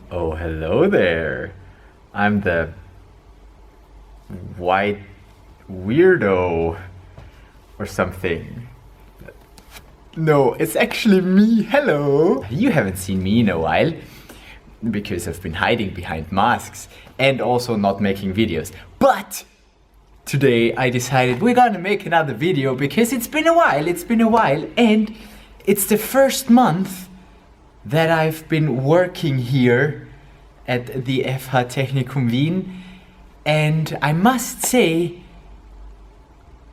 Oh, hello there. I'm the white weirdo or something. No, it's actually me. Hello. You haven't seen me in a while because I've been hiding behind masks and also not making videos. But today I decided we're gonna make another video because it's been a while, and it's the first month that I've been working here at the FH Technikum Wien, and I must say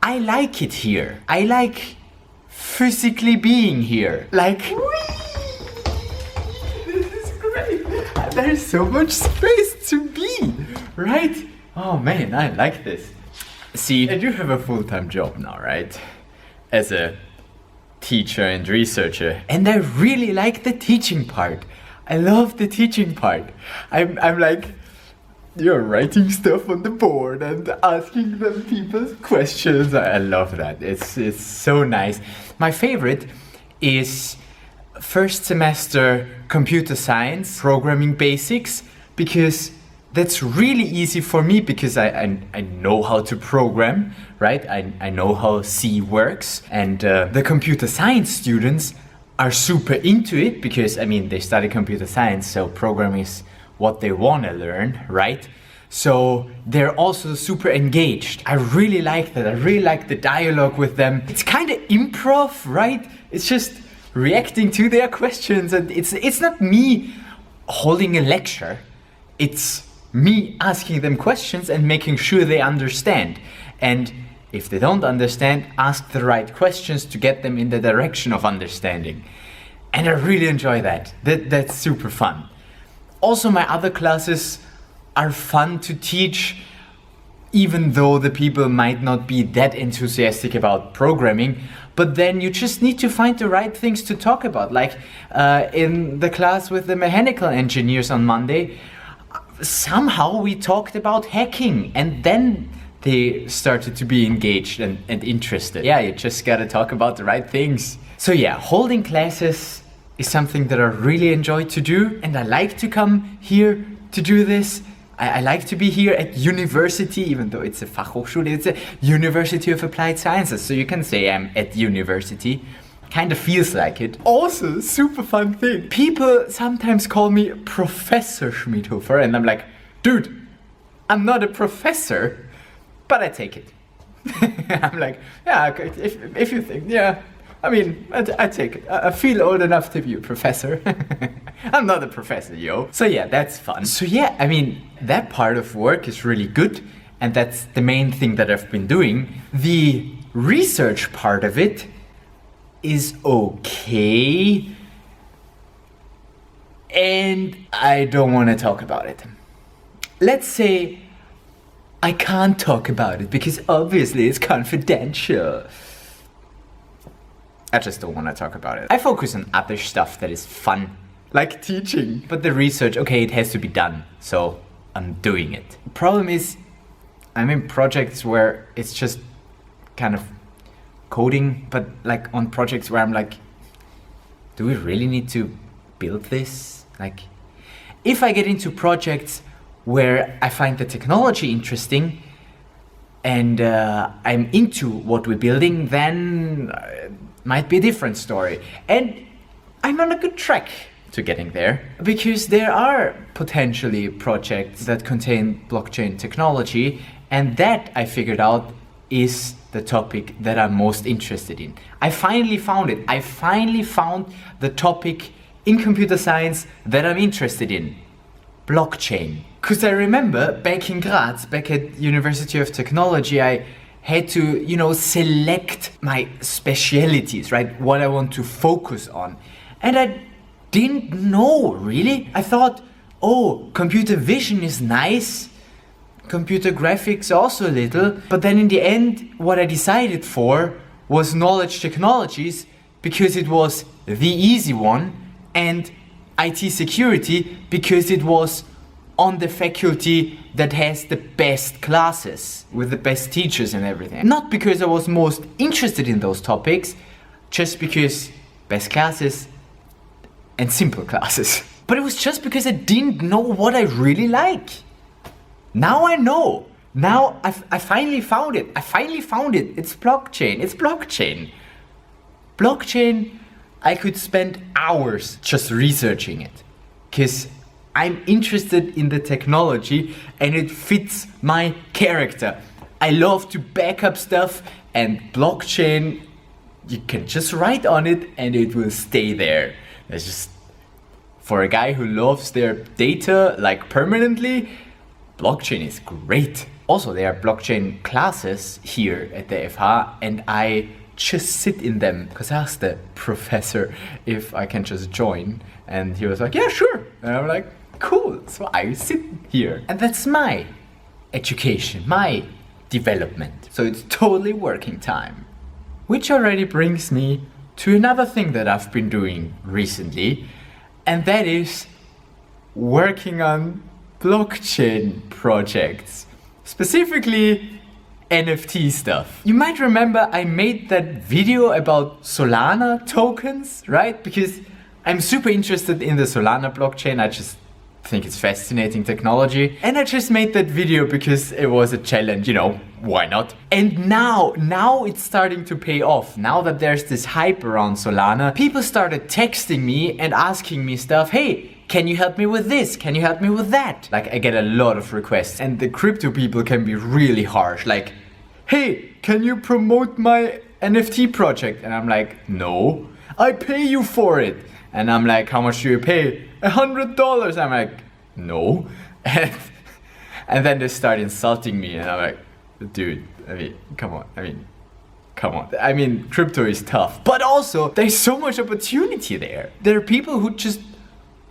I like it here. I like physically being here. Like, this is great. There's so much space to be, right? Oh man, I like this. See, I do have a full-time job now, right? As a teacher and researcher, and I really like the teaching part. I love the teaching part. I'm like, you're writing stuff on the board and asking them people's questions. I love that. It's so nice. My favorite is first semester computer science, programming basics, because that's really easy for me because I know how to program, right? I know how C works, and the computer science students are super into it because, I mean, they study computer science, so programming is what they want to learn, right? So they're also super engaged. I really like that. I really like the dialogue with them. It's kind of improv, right? It's just reacting to their questions, and it's not me holding a lecture. It's me asking them questions and making sure they understand. And if they don't understand, ask the right questions to get them in the direction of understanding. And I really enjoy that. That's super fun. Also, my other classes are fun to teach, even though the people might not be that enthusiastic about programming. But then you just need to find the right things to talk about. Like in the class with the mechanical engineers on Monday, somehow we talked about hacking, and then they started to be engaged and interested. Yeah, you just gotta talk about the right things. So yeah, holding classes is something that I really enjoy to do, and I like to come here to do this. I like to be here at university, even though it's a Fachhochschule, it's a University of Applied Sciences, so you can say I'm at university. Kind of feels like it. Also, super fun thing. People sometimes call me Professor Schmidhofer, and I'm like, dude, I'm not a professor, but I take it. I'm like, yeah, okay, if you think, yeah, I mean, I take it. I feel old enough to be a professor. I'm not a professor, yo. So yeah, that's fun. So yeah, I mean, that part of work is really good, and that's the main thing that I've been doing. The research part of it is okay, and I don't want to talk about it. Let's say I can't talk about it because obviously it's confidential. I just don't want to talk about it. I focus on other stuff that is fun, like teaching. But the research, okay, it has to be done, so I'm doing it. Problem is, I'm in projects where it's just kind of coding, but like on projects where I'm like, do we really need to build this? Like, if I get into projects where I find the technology interesting and I'm into what we're building, then might be a different story. And I'm on a good track to getting there, because there are potentially projects that contain blockchain technology, and that I figured out is the topic that I'm most interested in. I finally found it. I finally found the topic in computer science that I'm interested in. Blockchain. Because I remember back in Graz, back at University of Technology, I had to, you know, select my specialities, right? What I want to focus on. And I didn't know, really. I thought, oh, computer vision is nice. Computer graphics also a little. But then in the end, what I decided for was knowledge technologies, because it was the easy one, and IT security because it was on the faculty that has the best classes with the best teachers and everything. Not because I was most interested in those topics, just because best classes and simple classes. But it was just because I didn't know what I really like. Now I know. Now I finally found it. It's blockchain. Blockchain, I could spend hours just researching it. Because I'm interested in the technology and it fits my character. I love to back up stuff, and blockchain, you can just write on it and it will stay there. It's just, for a guy who loves their data like permanently, blockchain is great. Also, there are blockchain classes here at the FH, and I just sit in them because I asked the professor if I can just join, and he was like, yeah, sure. And I'm like, cool. So I sit here, and that's my education, my development. So it's totally working time. Which already brings me to another thing that I've been doing recently, and that is working on blockchain projects, specifically NFT stuff. You might remember I made that video about Solana tokens, right? Because I'm super interested in the Solana blockchain. I just think it's fascinating technology. And I just made that video because it was a challenge, you know, why not? And now it's starting to pay off. Now that there's this hype around Solana, people started texting me and asking me stuff. Hey, can you help me with this? Can you help me with that? Like, I get a lot of requests, and the crypto people can be really harsh. Like, hey, can you promote my NFT project? And I'm like, no, I pay you for it. And I'm like, how much do you pay? $100. I'm like, no. And then they start insulting me, and I'm like, dude, come on. I mean, crypto is tough, but also there's so much opportunity there. There are people who just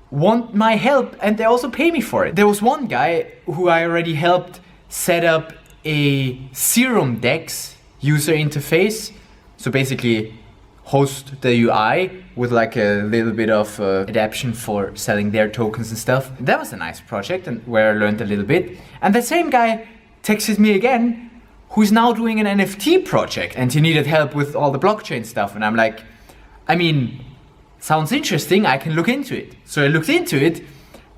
want my help, and they also pay me for it. There was one guy who I already helped set up a Serum DEX user interface. So basically host the UI with like a little bit of adaptation for selling their tokens and stuff. That was a nice project, and where I learned a little bit. And the same guy texted me again, who's now doing an NFT project, and he needed help with all the blockchain stuff. And I'm like, I mean, sounds interesting, I can look into it. So I looked into it,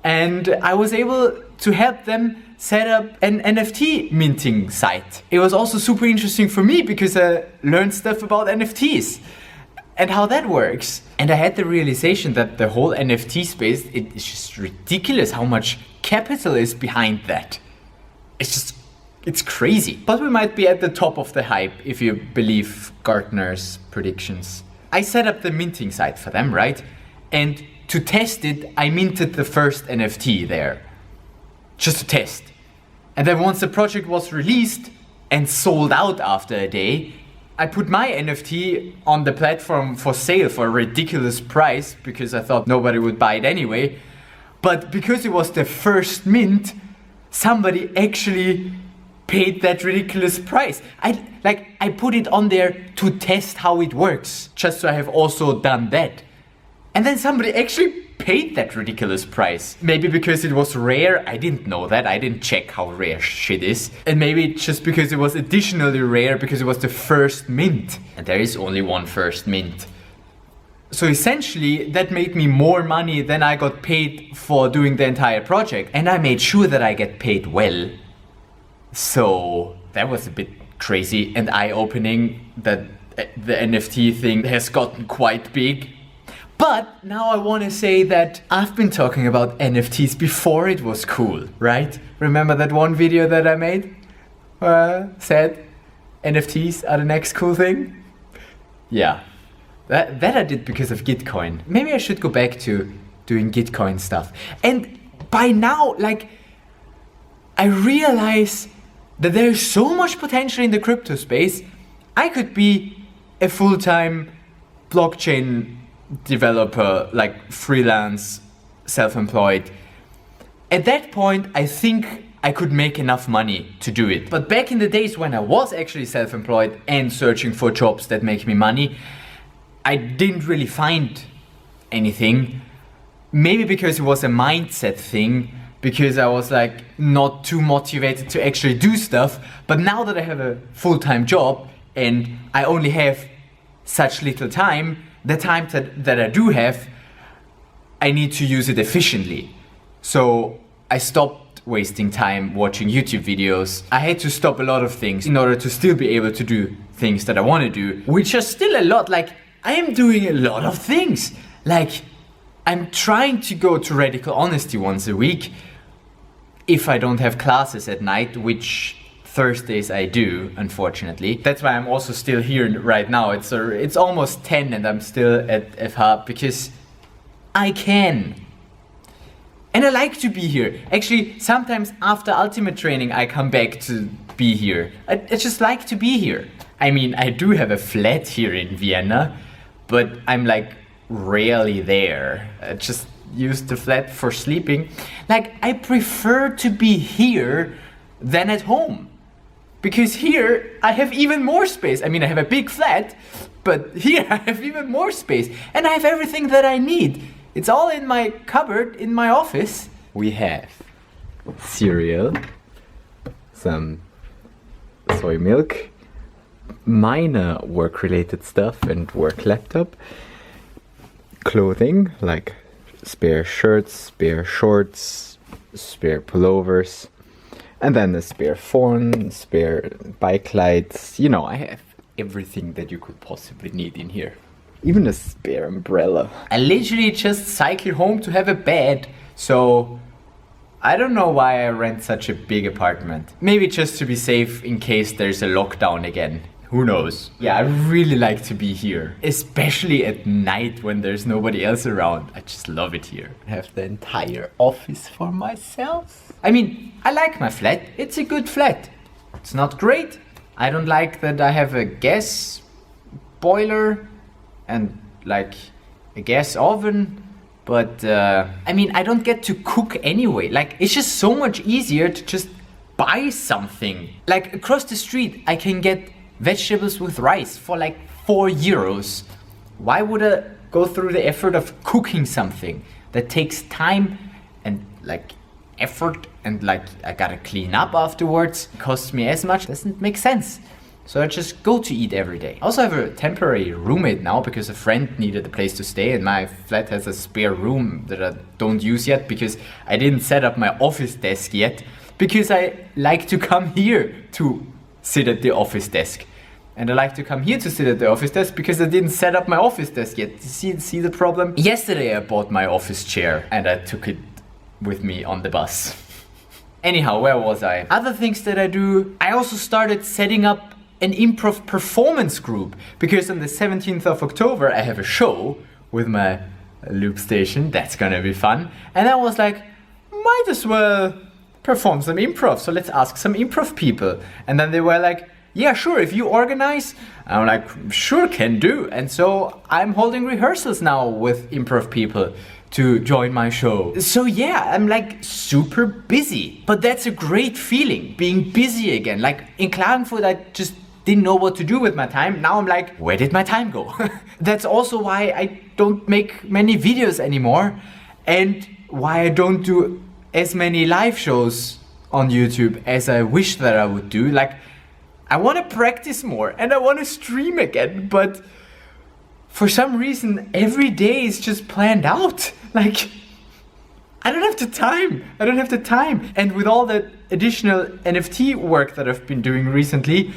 and I was able to help them set up an NFT minting site. It was also super interesting for me because I learned stuff about NFTs and how that works. And I had the realization that the whole NFT space, it's just ridiculous how much capital is behind that. It's crazy. But we might be at the top of the hype if you believe Gartner's predictions. I set up the minting site for them, right? And to test it, I minted the first NFT there. Just to test. And then once the project was released and sold out after a day, I put my NFT on the platform for sale for a ridiculous price because I thought nobody would buy it anyway. But because it was the first mint, somebody actually paid that ridiculous price. I put it on there to test how it works, just so I have also done that. And then somebody actually paid that ridiculous price. Maybe because it was rare, I didn't know that, I didn't check how rare shit is. And maybe just because it was additionally rare because it was the first mint. And there is only one first mint. So essentially, that made me more money than I got paid for doing the entire project. And I made sure that I get paid well. So that was a bit crazy and eye-opening that the NFT thing has gotten quite big. But now I want to say that I've been talking about NFTs before it was cool, right? Remember that one video that I made? Said NFTs are the next cool thing? Yeah, that I did because of Gitcoin. Maybe I should go back to doing Gitcoin stuff. And by now, like, I realize that there's so much potential in the crypto space. I could be a full-time blockchain developer, like freelance, self-employed. At that point, I think I could make enough money to do it. But back in the days when I was actually self-employed and searching for jobs that make me money, I didn't really find anything. Maybe because it was a mindset thing, because I was like not too motivated to actually do stuff. But now that I have a full-time job and I only have such little time, the time that I do have, I need to use it efficiently. So I stopped wasting time watching YouTube videos. I had to stop a lot of things in order to still be able to do things that I want to do, which are still a lot. Like, I am doing a lot of things. Like, I'm trying to go to Radical Honesty once a week if I don't have classes at night, which Thursdays I do, unfortunately. That's why I'm also still here right now. It's almost 10 and I'm still at FH because I can. And I like to be here. Actually, sometimes after ultimate training, I come back to be here. I just like to be here. I mean, I do have a flat here in Vienna, but I'm like rarely there. I just use the flat for sleeping. Like, I prefer to be here than at home. Because here I have even more space. I mean, I have a big flat, but here I have even more space. And I have everything that I need. It's all in my cupboard in my office. We have cereal, some soy milk, minor work-related stuff and work laptop, clothing like spare shirts, spare shorts, spare pullovers, and then a spare phone, spare bike lights. You know, I have everything that you could possibly need in here. Even a spare umbrella. I literally just cycle home to have a bed, so I don't know why I rent such a big apartment. Maybe just to be safe in case there's a lockdown again. Who knows? Yeah, I really like to be here, especially at night when there's nobody else around. I just love it here. I have the entire office for myself. I mean, I like my flat. It's a good flat. It's not great. I don't like that I have a gas boiler and like a gas oven, but I mean, I don't get to cook anyway. Like, it's just so much easier to just buy something. Like, across the street I can get vegetables with rice for like 4 euros. Why would I go through the effort of cooking something that takes time and like effort, and like I gotta clean up afterwards, it costs me as much? Doesn't make sense. So I just go to eat every day. I also have a temporary roommate now because a friend needed a place to stay, and my flat has a spare room that I don't use yet because I didn't set up my office desk yet, because I like to come here to sit at the office desk. And I like to come here to sit at the office desk because I didn't set up my office desk yet. See the problem? Yesterday I bought my office chair and I took it with me on the bus. Anyhow, where was I? Other things that I do. I also started setting up an improv performance group because on the 17th of October I have a show with my loop station. That's gonna be fun. And I was like, might as well perform some improv, so let's ask some improv people. And then they were like, yeah, sure, if you organize. I'm like, sure, can do. And so I'm holding rehearsals now with improv people to join my show. So yeah, I'm like super busy, but that's a great feeling, being busy again. Like in Klagenfurt, I just didn't know what to do with my time. Now I'm like, where did my time go? That's also why I don't make many videos anymore, and why I don't do as many live shows on YouTube as I wish that I would do. Like, I want to practice more and I want to stream again, but for some reason every day is just planned out. Like, I don't have the time. I don't have the time. And with all the additional NFT work that I've been doing recently,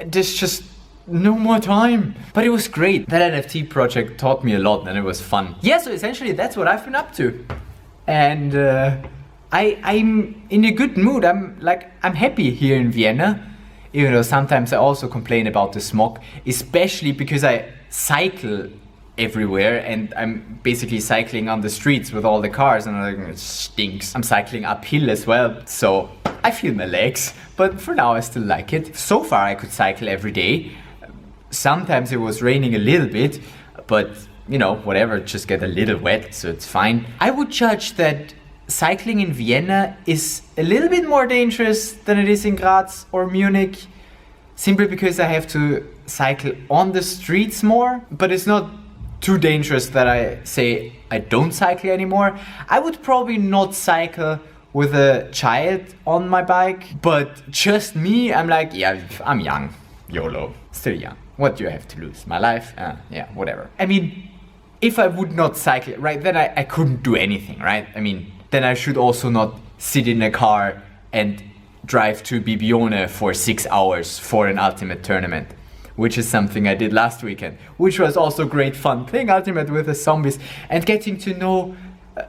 there's just no more time. But it was great. That NFT project taught me a lot and it was fun. Yeah, so essentially that's what I've been up to. And I'm in a good mood. I'm happy here in Vienna, even though sometimes I also complain about the smog, especially because I cycle everywhere and I'm basically cycling on the streets with all the cars and it stinks. I'm cycling uphill as well, so I feel my legs, but for now I still like it. So far I could cycle every day. Sometimes it was raining a little bit, but you know, whatever, just get a little wet, so it's fine. I would judge that cycling in Vienna is a little bit more dangerous than it is in Graz or Munich, simply because I have to cycle on the streets more, but it's not too dangerous that I say I don't cycle anymore. I would probably not cycle with a child on my bike, but just me, I'm like, yeah, I'm young, YOLO, still young. What do I have to lose? My life? Yeah, whatever. I mean, if I would not cycle, right, then I couldn't do anything, right? I mean, then I should also not sit in a car and drive to Bibione for 6 hours for an ultimate tournament, which is something I did last weekend, which was also great fun, playing ultimate with the zombies and getting to know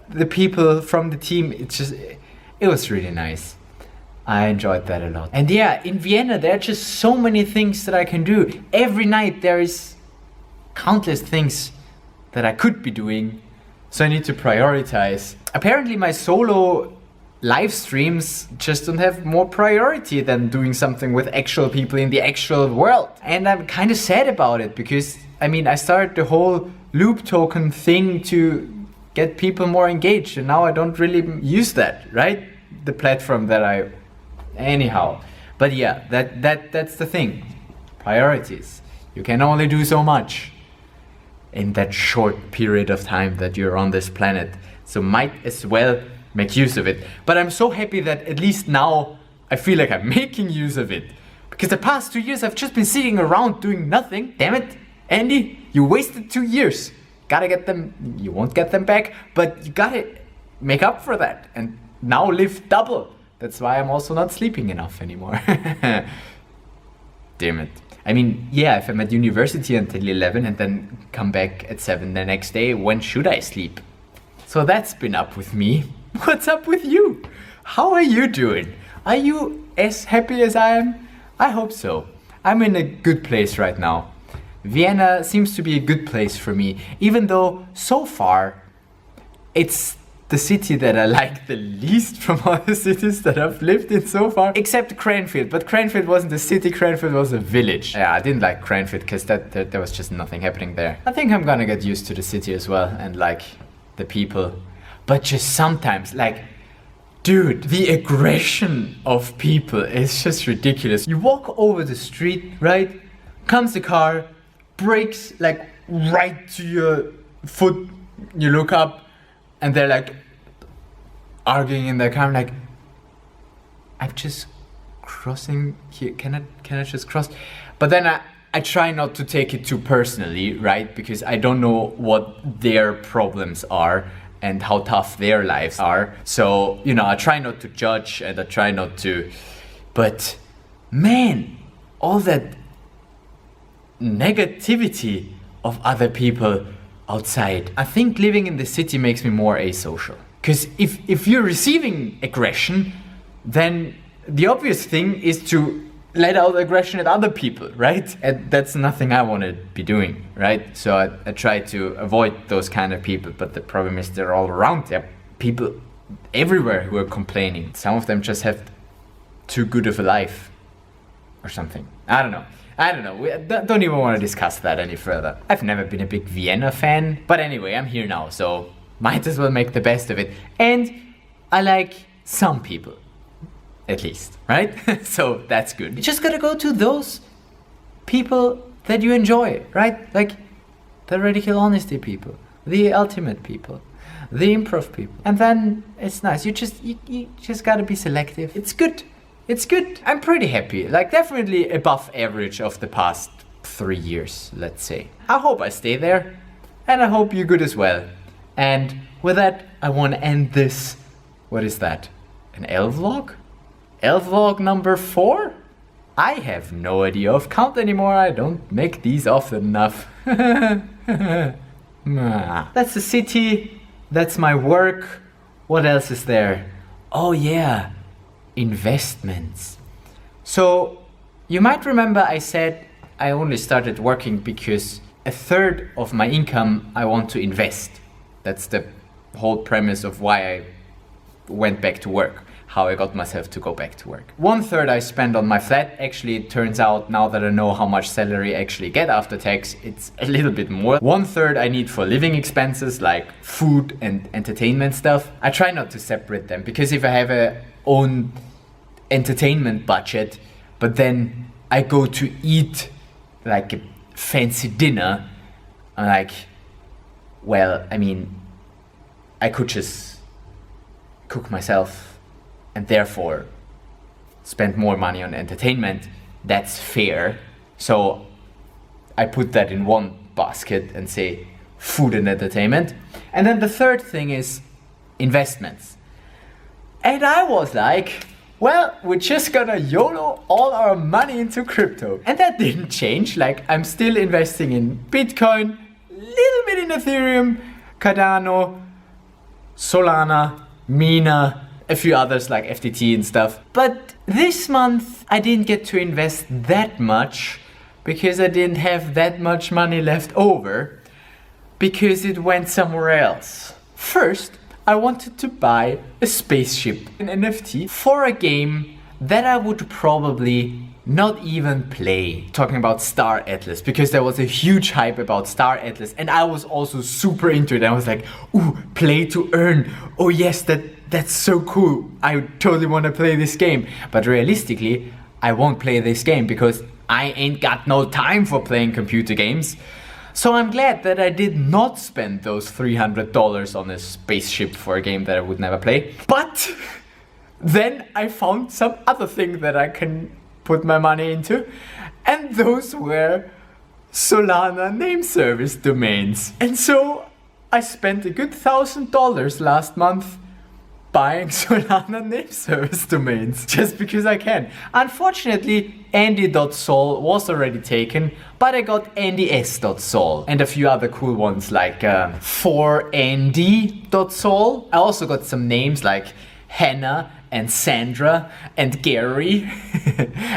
the people from the team. It was really nice. I enjoyed that a lot. And yeah, in Vienna, there are just so many things that I can do. Every night there is countless things that I could be doing, so I need to prioritize. Apparently my solo live streams just don't have more priority than doing something with actual people in the actual world. And I'm kind of sad about it, because I mean, I started the whole loop token thing to get people more engaged, and now I don't really use that, right? The platform that I... Anyhow. But yeah, that's the thing. Priorities. You can only do so much in that short period of time that you're on this planet. So might as well make use of it. But I'm so happy that at least now I feel like I'm making use of it. Because the past 2 years I've just been sitting around doing nothing. Damn it, Andy, you wasted 2 years. Gotta get them, you won't get them back, but you gotta make up for that and now live double. That's why I'm also not sleeping enough anymore. Damn it. I mean, yeah, if I'm at university until 11 and then come back at 7 the next day, when should I sleep? So that's been up with me. What's up with you? How are you doing? Are you as happy as I am? I hope so. I'm in a good place right now. Vienna seems to be a good place for me, even though so far it's the city that I like the least from all the cities that I've lived in so far, except Cranfield. But Cranfield wasn't a city, Cranfield was a village. Yeah, I didn't like Cranfield because there was just nothing happening there. I think I'm gonna get used to the city as well and like the people. But just sometimes, like, dude, the aggression of people is just ridiculous. You walk over the street, right? Comes the car, brakes like right to your foot. You look up and they're like arguing in their car. I'm like, I'm just crossing here. Can I just cross? But then I try not to take it too personally, right? Because I don't know what their problems are and how tough their lives are. So, you know, I try not to judge and I try not to, but man, all that negativity of other people outside. I think living in the city makes me more asocial. Because if you're receiving aggression, then the obvious thing is to let out aggression at other people, right? And that's nothing I want to be doing, right? So I try to avoid those kind of people, but the problem is they're all around. There are people everywhere who are complaining. Some of them just have too good of a life or something. I don't know. We don't even want to discuss that any further. I've never been a big Vienna fan, but anyway, I'm here now, so might as well make the best of it. And I like some people. At least, right? So that's good. You just gotta go to those people that you enjoy, right? Like the radical honesty people, the ultimate people, the improv people. And then it's nice. You just gotta be selective. It's good. It's good. I'm pretty happy. Like definitely above average of the past 3 years, let's say. I hope I stay there. And I hope you're good as well. And with that, I want to end this. What is that? An LVlog? LVlog number 4? I have no idea of count anymore. I don't make these often enough. That's the city. That's my work. What else is there? Oh yeah, investments. So you might remember I said I only started working because a third of my income I want to invest. That's the whole premise of why I went back to work. How I got myself to go back to work. 1/3 I spend on my flat. Actually, it turns out now that I know how much salary I actually get after tax, it's a little bit more. 1/3 I need for living expenses like food and entertainment stuff. I try not to separate them because if I have a own entertainment budget, but then I go to eat like a fancy dinner, I'm like, well, I mean, I could just cook myself and therefore spend more money on entertainment. That's fair. So I put that in one basket and say food and entertainment. And then the third thing is investments. And I was like, well, we're just gonna YOLO all our money into crypto. And that didn't change. Like, I'm still investing in Bitcoin, little bit in Ethereum, Cardano, Solana, Mina, a few others like FTT and stuff. But this month I didn't get to invest that much because I didn't have that much money left over, because it went somewhere else. First, I wanted to buy a spaceship, an NFT, for a game that I would probably not even play. Talking about Star Atlas, because there was a huge hype about Star Atlas and I was also super into it. I was like, ooh, play to earn. Oh yes, that's so cool. I totally want to play this game. But realistically, I won't play this game because I ain't got no time for playing computer games. So I'm glad that I did not spend those $300 on a spaceship for a game that I would never play. But then I found some other thing that I can put my money into, and those were Solana name service domains. And so I spent a good $1,000 last month buying Solana name service domains just because I can. Unfortunately, Andy.sol was already taken, but I got AndyS.sol and a few other cool ones like 4Andy.sol. I also got some names like Hannah and Sandra and Gary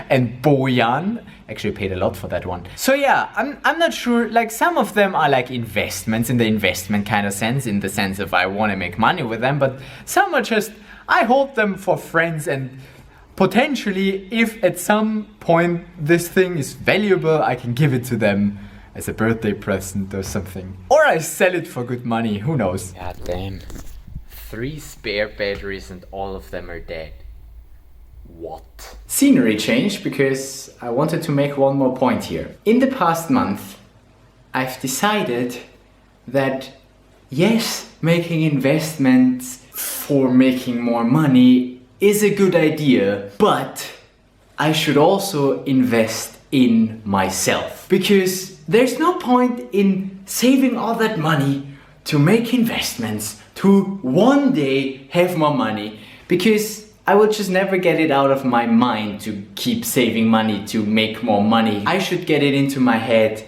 and Bojan. Actually paid a lot for that one. So yeah, I'm not sure, like some of them are like investments in the investment kind of sense, in the sense of I want to make money with them, but some are just, I hold them for friends, and potentially if at some point this thing is valuable, I can give it to them as a birthday present or something. Or I sell it for good money, who knows. God damn. 3 spare batteries and all of them are dead. What? Scenery change, because I wanted to make one more point here. In the past month, I've decided that yes, making investments for making more money is a good idea, but I should also invest in myself. Because there's no point in saving all that money to make investments to one day have more money, because I will just never get it out of my mind to keep saving money to make more money. I should get it into my head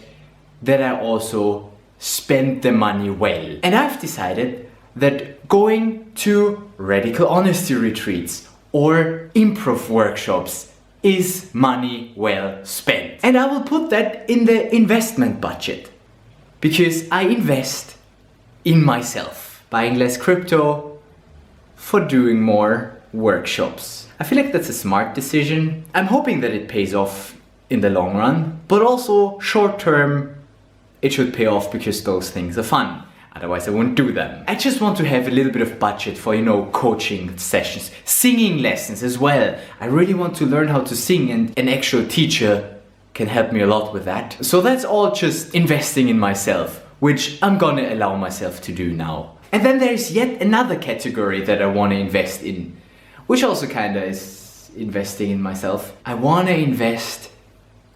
that I also spend the money well. And I've decided that going to radical honesty retreats or improv workshops is money well spent. And I will put that in the investment budget, because I invest in myself. Buying less crypto for doing more workshops. I feel like that's a smart decision. I'm hoping that it pays off in the long run, but also short term it should pay off because those things are fun. Otherwise I wouldn't do them. I just want to have a little bit of budget for, coaching sessions, singing lessons as well. I really want to learn how to sing, and an actual teacher can help me a lot with that. So that's all just investing in myself, which I'm gonna allow myself to do now. And then there's yet another category that I want to invest in, which also kinda is investing in myself. I want to invest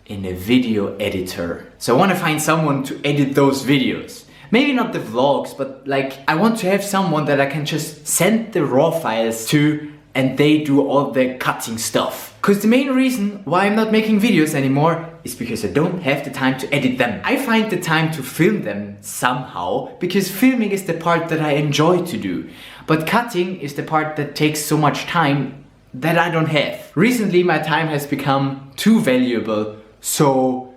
in a video editor. So I want to find someone to edit those videos. Maybe not the vlogs, but like I want to have someone that I can just send the raw files to and they do all the cutting stuff. Because the main reason why I'm not making videos anymore is because I don't have the time to edit them. I find the time to film them somehow, because filming is the part that I enjoy to do. But cutting is the part that takes so much time that I don't have. Recently my time has become too valuable, so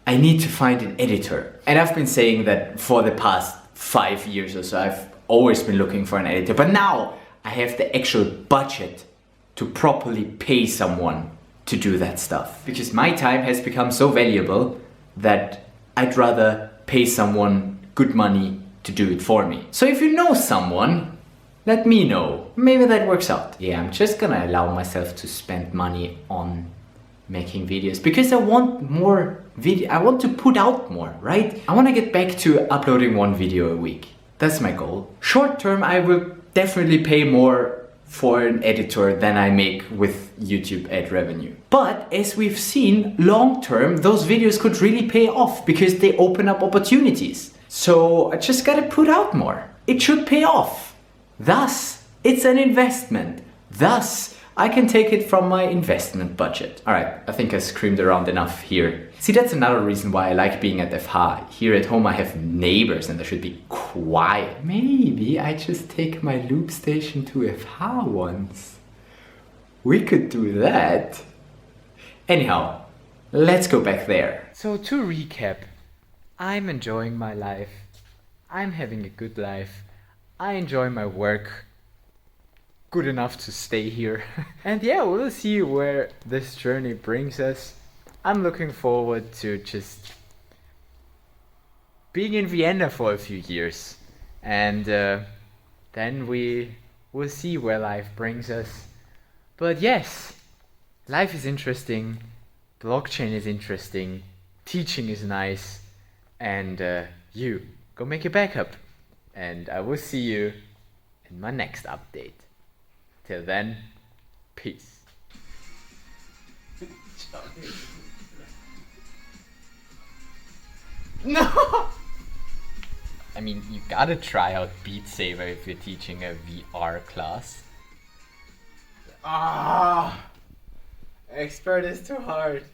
I need to find an editor. And I've been saying that for the past 5 years or so. I've always been looking for an editor, but now I have the actual budget to properly pay someone to do that stuff. Because my time has become so valuable that I'd rather pay someone good money to do it for me. So if you know someone, let me know. Maybe that works out. Yeah, I'm just gonna allow myself to spend money on making videos because I want more video. I want to put out more, right? I want to get back to uploading 1 video a week. That's my goal. Short term, I will definitely pay more for an editor than I make with YouTube ad revenue. But as we've seen, long term, those videos could really pay off because they open up opportunities. So I just gotta put out more. It should pay off. Thus, it's an investment. Thus, I can take it from my investment budget. All right, I think I screamed around enough here. See, that's another reason why I like being at FH. Here at home I have neighbors and I should be quiet. Maybe I just take my loop station to FH once. We could do that. Anyhow, let's go back there. So to recap, I'm enjoying my life. I'm having a good life. I enjoy my work. Good enough to stay here. And yeah, we'll see where this journey brings us. I'm looking forward to just being in Vienna for a few years. And then we will see where life brings us. But yes, life is interesting. Blockchain is interesting. Teaching is nice. And you, go make a backup. And I will see you in my next update. Till then, peace. No! I mean, you gotta try out Beat Saber if you're teaching a VR class. Ah! Expert is too hard.